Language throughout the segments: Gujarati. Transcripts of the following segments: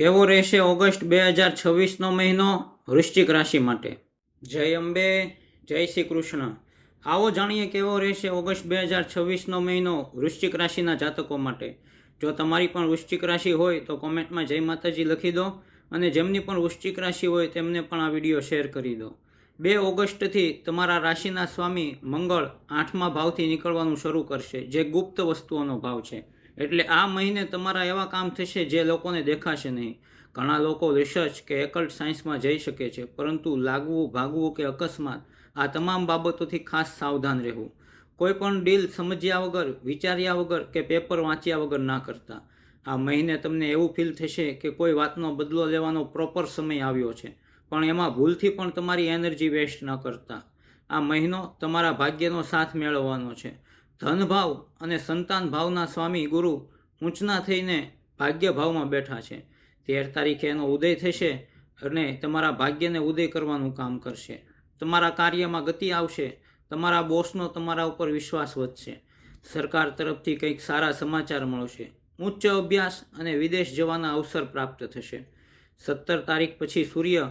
કેવો રહેશે ઓગસ્ટ 2026નો મહિનો વૃશ્ચિક રાશિ માટે? જય અંબે, જય શ્રી કૃષ્ણ. આવો જાણીએ કેવો રહેશે ઓગસ્ટ 2026નો મહિનો વૃશ્ચિક રાશિના જાતકો માટે. જો તમારી પણ વૃશ્ચિક રાશિ હોય તો કોમેન્ટમાં જય માતાજી લખી દો, અને જેમની પણ વૃશ્ચિક રાશિ હોય તેમને પણ આ વિડીયો શેર કરી દો. 2 ઓગસ્ટથી તમારા રાશિના સ્વામી મંગળ 8મા ભાવથી નીકળવાનું શરૂ કરશે, જે ગુપ્ત વસ્તુઓનો ભાવ છે. એટલે આ મહિને તમારા એવા કામ થશે જે લોકોને દેખાશે નહીં. ઘણા લોકો રિસર્ચ કે એકલ્ટ સાયન્સમાં જઈ શકે છે, પરંતુ લાગવું, ભાગવું કે અકસ્માત, આ તમામ બાબતોથી ખાસ સાવધાન રહેવું. કોઈ પણ ડીલ સમજ્યા વગર, વિચાર્યા વગર કે પેપર વાંચ્યા વગર ના કરતા. આ મહિને તમને એવું ફીલ થશે કે કોઈ વાતનો બદલો લેવાનો પ્રોપર સમય આવ્યો છે, પણ એમાં ભૂલથી પણ તમારી એનર્જી વેસ્ટ ન કરતા. આ મહિનો તમારા ભાગ્યનો સાથ મેળવવાનો છે. ધન ભાવ અને સંતાન ભાવના સ્વામી ગુરુ ઊંચના થઈને ભાગ્ય ભાવમાં બેઠા છે. 13 તારીખે એનો ઉદય થશે અને તમારા ભાગ્યને ઉદય કરવાનું કામ કરશે. તમારા કાર્યમાં ગતિ આવશે. તમારા બોસનો તમારા ઉપર વિશ્વાસ વધશે. સરકાર તરફથી કંઈક સારા સમાચાર મળશે. ઉચ્ચ અભ્યાસ અને વિદેશ જવાના અવસર પ્રાપ્ત થશે. 17 તારીખ પછી સૂર્ય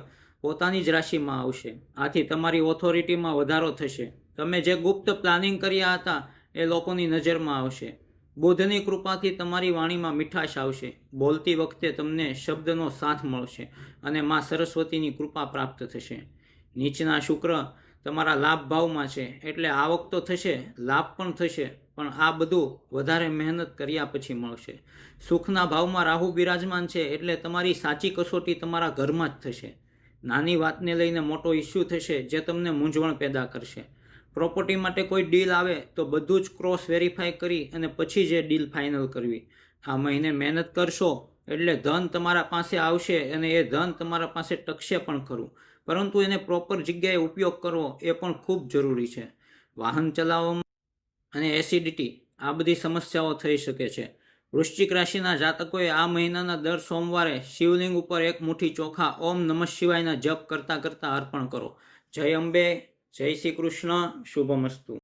પોતાની જ રાશિમાં આવશે. આથી તમારી ઓથોરિટીમાં વધારો થશે. તમે જે ગુપ્ત પ્લાનિંગ કર્યા હતા એ લોકોની નજરમાં આવશે. બુધની કૃપાથી તમારી વાણીમાં મીઠાશ આવશે. બોલતી વખતે તમને શબ્દનો સાથ મળશે અને માં સરસ્વતીની કૃપા પ્રાપ્ત થશે. નીચના શુક્ર તમારા લાભ ભાવમાં છે, એટલે આવક તો થશે, લાભ પણ થશે, પણ આ બધું વધારે મહેનત કર્યા પછી મળશે. સુખના ભાવમાં રાહુ બિરાજમાન છે, એટલે તમારી સાચી કસોટી તમારા ઘરમાં જ થશે. નાની વાતને લઈને મોટો ઇસ્યુ થશે, જે તમને મૂંઝવણ પેદા કરશે. પ્રોપર્ટી માટે કોઈ ડીલ આવે તો બધું જ ક્રોસ વેરીફાઈ કરી અને પછી જે ડીલ ફાઇનલ કરવી. આ મહિને મહેનત કરશો એટલે ધન તમારા પાસે આવશે, અને એ ધન તમારા પાસે ટકશે પણ ખરું, પરંતુ એને પ્રોપર જગ્યાએ ઉપયોગ કરવો એ પણ ખૂબ જરૂરી છે. વાહન ચલાવવામાં અને એસિડિટી, આ બધી સમસ્યાઓ થઈ શકે છે. વૃશ્ચિક રાશિના જાતકોએ આ મહિનાના દર સોમવારે શિવલિંગ ઉપર 1 મુઠ્ઠી ચોખા ઓમ નમઃ શિવાયના જપ કરતા કરતા અર્પણ કરો. જય અંબે, જય શ્રી કૃષ્ણ, શુભમસ્તુ.